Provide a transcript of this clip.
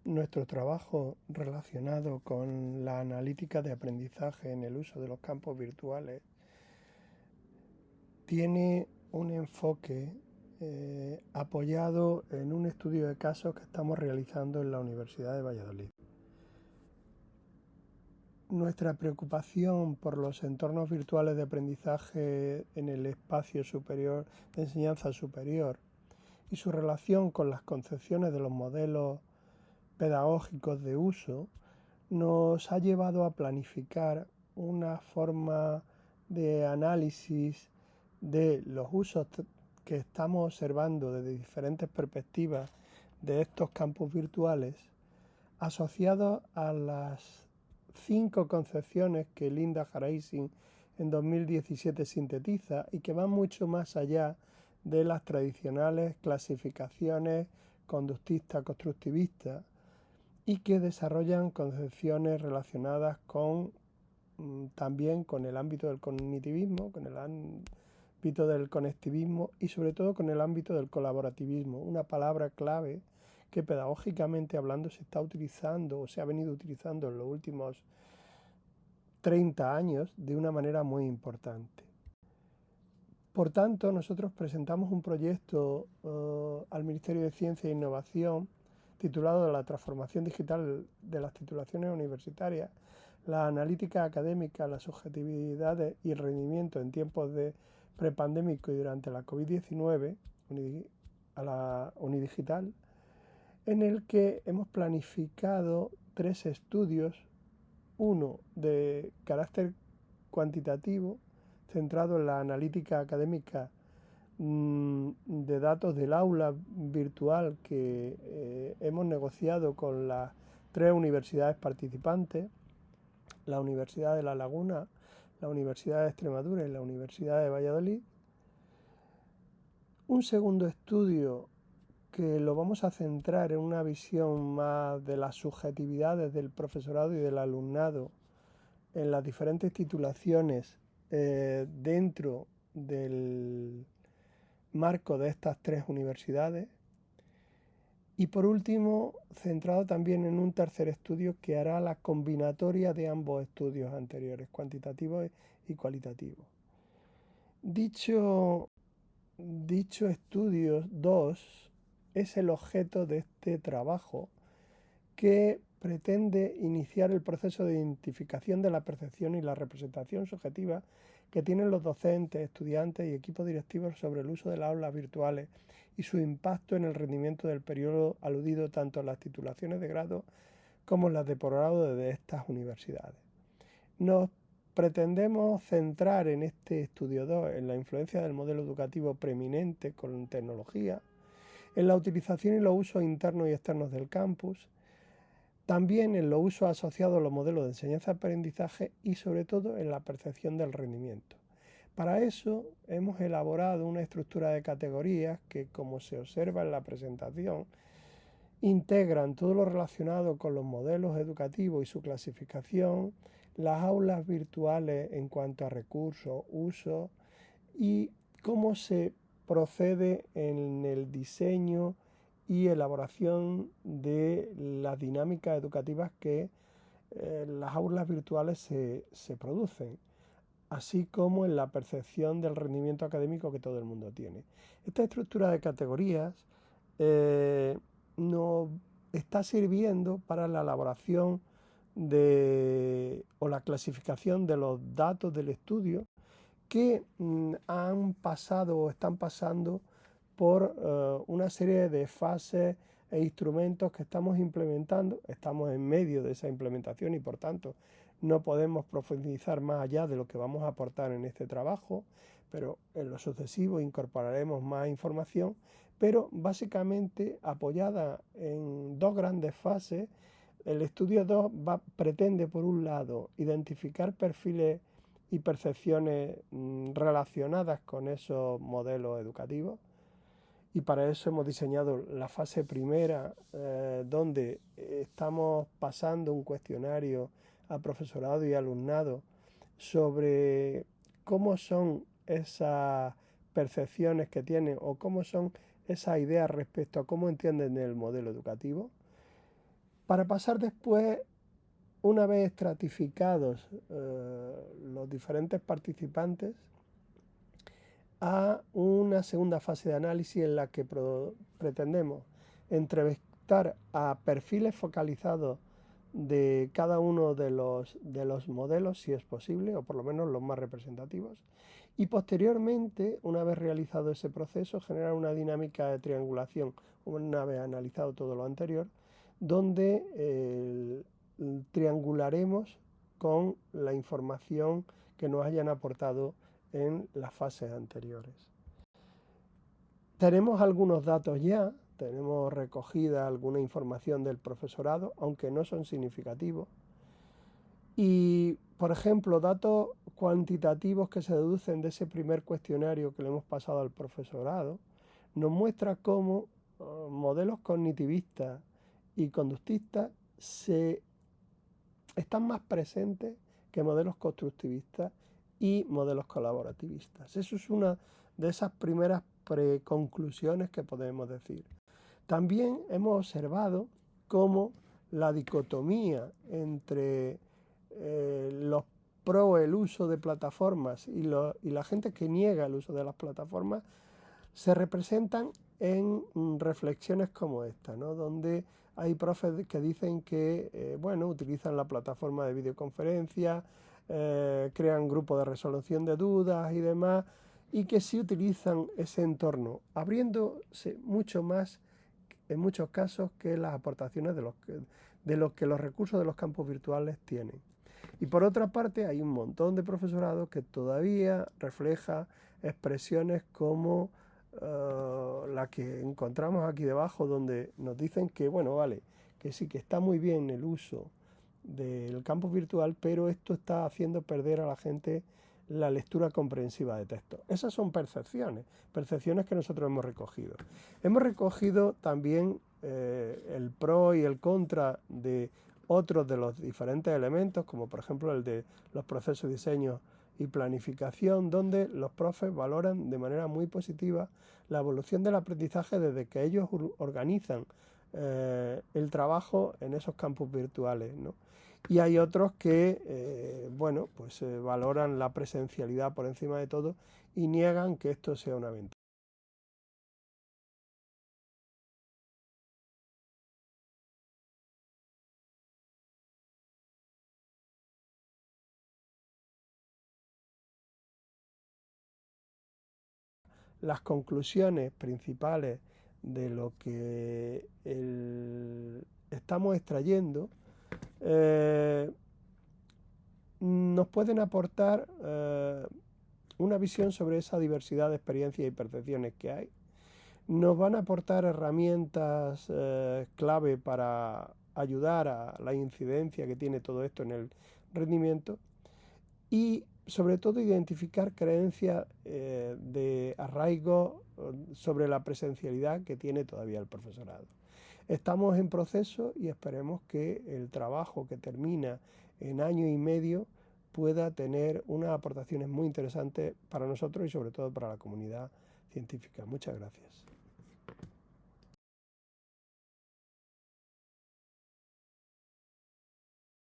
nuestro trabajo relacionado con la analítica de aprendizaje en el uso de los campos virtuales tiene un enfoque apoyado en un estudio de casos que estamos realizando en la Universidad de Valladolid. Nuestra preocupación por los entornos virtuales de aprendizaje en el espacio superior de enseñanza superior y su relación con las concepciones de los modelos pedagógicos de uso nos ha llevado a planificar una forma de análisis de los usos que estamos observando desde diferentes perspectivas de estos campus virtuales, asociados a las 5 concepciones que Linda Haraising en 2017 sintetiza y que van mucho más allá de las tradicionales clasificaciones conductista-constructivista y que desarrollan concepciones relacionadas con también con el ámbito del cognitivismo, con el ámbito del conectivismo y sobre todo con el ámbito del colaborativismo, una palabra clave que pedagógicamente hablando se está utilizando o se ha venido utilizando en los últimos 30 años de una manera muy importante. Por tanto, nosotros presentamos un proyecto al Ministerio de Ciencia e Innovación titulado La transformación digital de las titulaciones universitarias, la analítica académica, las subjetividades y el rendimiento en tiempos de prepandémico y durante la COVID-19 a la unidigital, en el que hemos planificado 3 estudios, uno de carácter cuantitativo, centrado en la analítica académica de datos del aula virtual que hemos negociado con las 3 universidades participantes, la Universidad de La Laguna, la Universidad de Extremadura y la Universidad de Valladolid. Un segundo estudio que lo vamos a centrar en una visión más de las subjetividades del profesorado y del alumnado en las diferentes titulaciones dentro del marco de estas 3 universidades. Y por último, centrado también en un tercer estudio que hará la combinatoria de ambos estudios anteriores, cuantitativo y cualitativo. Dicho estudio 2 es el objeto de este trabajo que pretende iniciar el proceso de identificación de la percepción y la representación subjetiva que tienen los docentes, estudiantes y equipos directivos sobre el uso de las aulas virtuales y su impacto en el rendimiento del periodo aludido tanto en las titulaciones de grado como en las de posgrado de estas universidades. Nos pretendemos centrar en este estudio 2 en la influencia del modelo educativo preeminente con tecnología, en la utilización y los usos internos y externos del campus, también en los usos asociados a los modelos de enseñanza-aprendizaje y sobre todo en la percepción del rendimiento. Para eso hemos elaborado una estructura de categorías que, como se observa en la presentación, integran todo lo relacionado con los modelos educativos y su clasificación, las aulas virtuales en cuanto a recursos, uso y cómo se procede en el diseño y elaboración de las dinámicas educativas que las aulas virtuales se producen, así como en la percepción del rendimiento académico que todo el mundo tiene. Esta estructura de categorías nos está sirviendo para la elaboración o la clasificación de los datos del estudio que han pasado o están pasando por una serie de fases e instrumentos que estamos implementando. Estamos en medio de esa implementación y por tanto no podemos profundizar más allá de lo que vamos a aportar en este trabajo, pero en lo sucesivo incorporaremos más información, pero básicamente apoyada en 2 grandes fases. El estudio 2 pretende, por un lado, identificar perfiles y percepciones relacionadas con esos modelos educativos, y para eso hemos diseñado la fase primera, donde estamos pasando un cuestionario a profesorado y alumnado sobre cómo son esas percepciones que tienen o cómo son esas ideas respecto a cómo entienden el modelo educativo. para pasar después, una vez estratificados los diferentes participantes, a una segunda fase de análisis en la que pretendemos entrevistar a perfiles focalizados de cada uno de los modelos, si es posible, o por lo menos los más representativos, y posteriormente, una vez realizado ese proceso, generar una dinámica de triangulación, una vez analizado todo lo anterior, donde triangularemos con la información que nos hayan aportado en las fases anteriores. Tenemos algunos datos ya, tenemos recogida alguna información del profesorado, aunque no son significativos. Y, por ejemplo, datos cuantitativos que se deducen de ese primer cuestionario que le hemos pasado al profesorado, nos muestra cómo modelos cognitivistas y conductistas están más presentes que modelos constructivistas y modelos colaborativistas. Eso es una de esas primeras preconclusiones que podemos decir. También hemos observado cómo la dicotomía entre los pro el uso de plataformas y la gente que niega el uso de las plataformas se representan en reflexiones como esta, ¿no? Donde hay profes que dicen que bueno, utilizan la plataforma de videoconferencia, crean grupos de resolución de dudas y demás, y que sí utilizan ese entorno, abriéndose mucho más en muchos casos que las aportaciones de los que los recursos de los campos virtuales tienen. Y por otra parte hay un montón de profesorado que todavía refleja expresiones como la que encontramos aquí debajo, donde nos dicen que, bueno, vale, que sí que está muy bien el uso del campus virtual, pero esto está haciendo perder a la gente la lectura comprensiva de texto. Esas son percepciones que nosotros hemos recogido. Hemos recogido también el pro y el contra de otros de los diferentes elementos, como por ejemplo el de los procesos de diseño y planificación, donde los profes valoran de manera muy positiva la evolución del aprendizaje desde que ellos organizan el trabajo en esos campus virtuales, ¿no? Y hay otros que, bueno, pues valoran la presencialidad por encima de todo y niegan que esto sea una ventaja. Las conclusiones principales de lo que estamos extrayendo nos pueden aportar una visión sobre esa diversidad de experiencias y percepciones que hay. Nos van a aportar herramientas clave para ayudar a la incidencia que tiene todo esto en el rendimiento y sobre todo identificar creencias de arraigo sobre la presencialidad que tiene todavía el profesorado. Estamos en proceso y esperemos que el trabajo que termina en año y medio pueda tener unas aportaciones muy interesantes para nosotros y sobre todo para la comunidad científica. Muchas gracias.